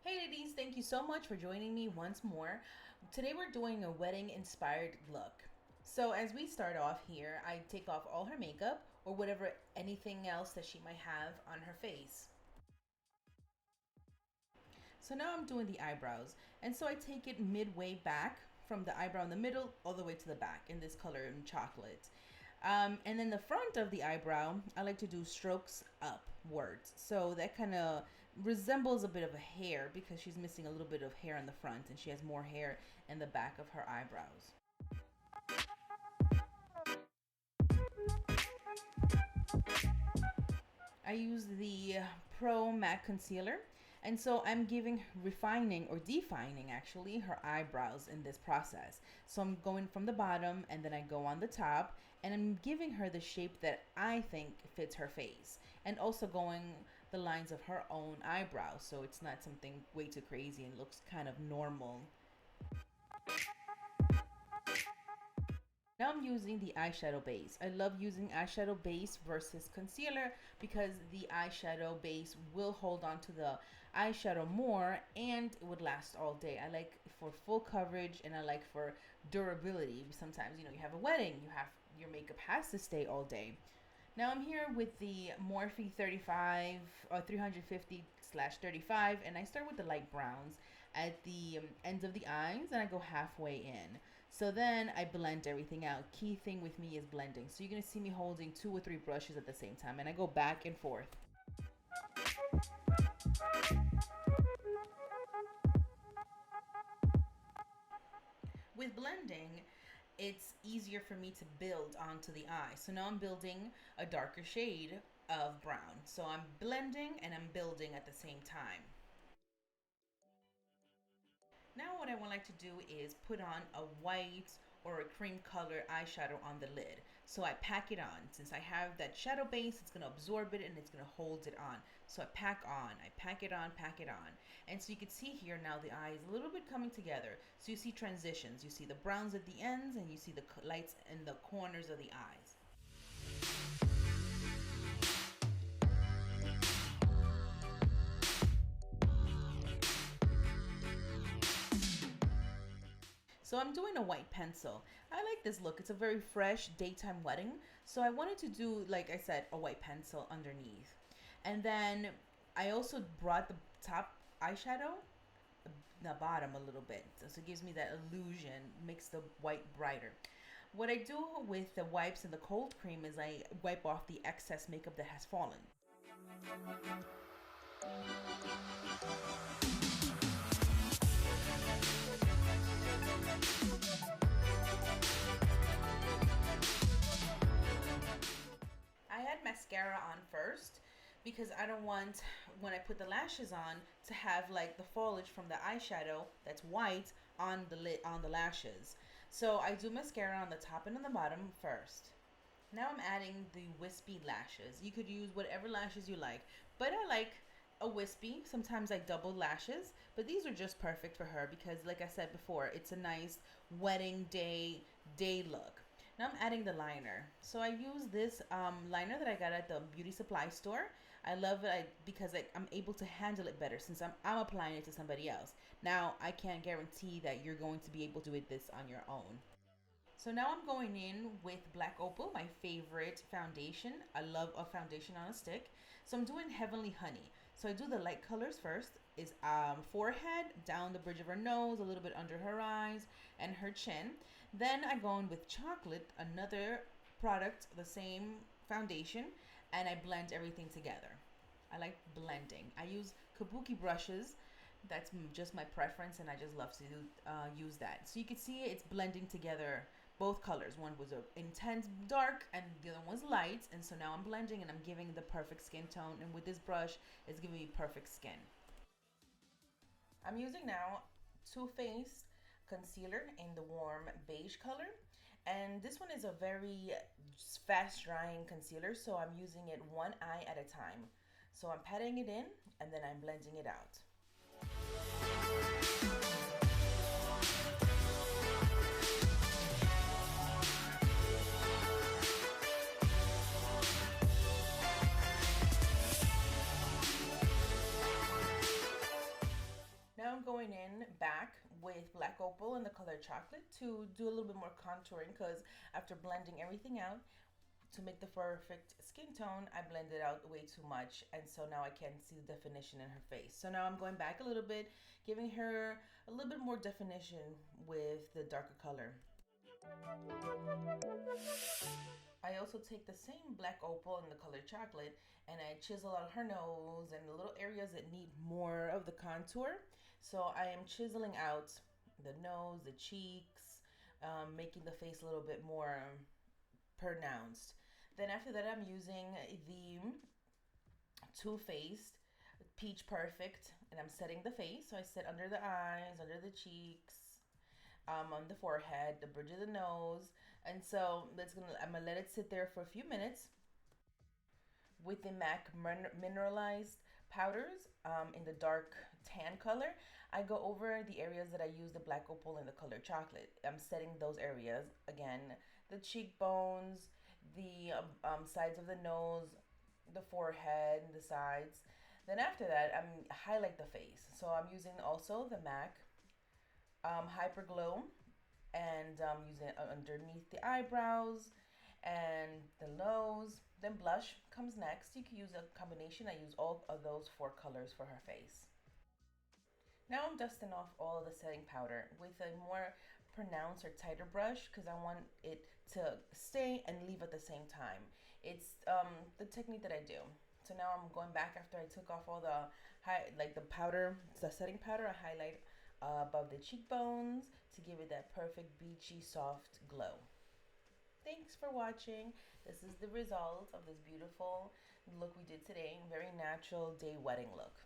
Hey ladies, thank you so much for joining me once more. Today we're doing a wedding inspired look. So as we start off here, I take off all her makeup or whatever anything else that she might have on her face. So now I'm doing the eyebrows. And so I take it midway back from the eyebrow in the middle all the way to the back in this color in chocolate. And then the front of the eyebrow, I like to do strokes upwards. So that kind of resembles a bit of a hair because she's missing a little bit of hair in the front and she has more hair in the back of her eyebrows. I use the Pro Matte Concealer. And so I'm refining or defining actually her eyebrows in this process. So I'm going from the bottom and then I go on the top and I'm giving her the shape that I think fits her face. And also going the lines of her own eyebrows so it's not something way too crazy and looks kind of normal. Now I'm using the eyeshadow base. I love using eyeshadow base versus concealer because the eyeshadow base will hold on to the eyeshadow more and it would last all day. I like for full coverage and I like for durability. Sometimes, you have a wedding, your makeup has to stay all day. Now I'm here with the Morphe 35 or 350/35 and I start with the light browns at the ends of the eyes and I go halfway in. So then I blend everything out. Key thing with me is blending. So you're going to see me holding 2 or 3 brushes at the same time and I go back and forth. With blending, it's easier for me to build onto the eye. So now I'm building a darker shade of brown. So I'm blending and I'm building at the same time. Now what I would like to do is put on a white or a cream color eyeshadow on the lid. So I pack it on. Since I have that shadow base, it's going to absorb it and it's going to hold it on. So I pack it on, pack it on. And so you can see here now the eye is a little bit coming together. So you see transitions. You see the browns at the ends and you see the lights in the corners of the eyes. So I'm doing a white pencil. I like this look. It's a very fresh daytime wedding. So I wanted to do, like I said, a white pencil underneath. And then I also brought the top eyeshadow, the bottom a little bit. So it gives me that illusion, makes the white brighter. What I do with the wipes and the cold cream is I wipe off the excess makeup that has fallen. I had mascara on first because I don't want, when I put the lashes on, to have like the foliage from the eyeshadow that's white on the lid, on the lashes. So I do mascara on the top and on the bottom first. Now I'm adding the wispy lashes. You could use whatever lashes you like, but I like a wispy. Sometimes I double lashes, but these are just perfect for her because, like I said before, it's a nice wedding day look. Now I'm adding the liner. So I use this liner that I got at the beauty supply store. I love it because I'm able to handle it better since I'm applying it to somebody else. Now I can't guarantee that you're going to be able to do this on your own. So now I'm going in with Black Opal, my favorite foundation. I love a foundation on a stick. So I'm doing Heavenly Honey. So I do the light colors first. Is forehead, down the bridge of her nose, a little bit under her eyes, and her chin. Then I go in with Chocolate, another product, the same foundation, and I blend everything together. I like blending. I use kabuki brushes. That's just my preference, and I just love to use that. So you can see it's blending together both colors. One was a intense dark and the other one's light, and so now I'm blending and I'm giving the perfect skin tone, and with this brush it's giving me perfect skin. I'm using now Too Faced concealer in the warm beige color, and this one is a very fast drying concealer, so I'm using it one eye at a time. So I'm patting it in and then I'm blending it out. with black opal in the color chocolate to do a little bit more contouring, because after blending everything out to make the perfect skin tone, I blended out way too much, and so now I can't see the definition in her face. So now I'm going back a little bit, giving her a little bit more definition with the darker color. I also take the same black opal in the color chocolate and I chisel out her nose and the little areas that need more of the contour. So I am chiseling out the nose, the cheeks, making the face a little bit more pronounced. Then after that, I'm using the Too Faced Peach Perfect, and I'm setting the face. So I set under the eyes, under the cheeks, on the forehead, the bridge of the nose, and so I'm gonna let it sit there for a few minutes with the MAC mineralized powders in the dark tan color. I go over the areas that I use the black opal and the color chocolate. I'm setting those areas again: the cheekbones, the sides of the nose, the forehead, the sides. Then after that, I'm highlight the face. So I'm using also the MAC Hyper Glow, and using it underneath the eyebrows and the nose. Then blush comes next. You can use a combination. I use all of those 4 colors for her face. Now I'm dusting off all of the setting powder with a more pronounced or tighter brush because I want it to stay and leave at the same time. It's the technique that I do. So now I'm going back after I took off all the the powder, the setting powder. I highlight above the cheekbones to give it that perfect beachy soft glow. Thanks for watching. This is the result of this beautiful look we did today. Very natural day wedding look.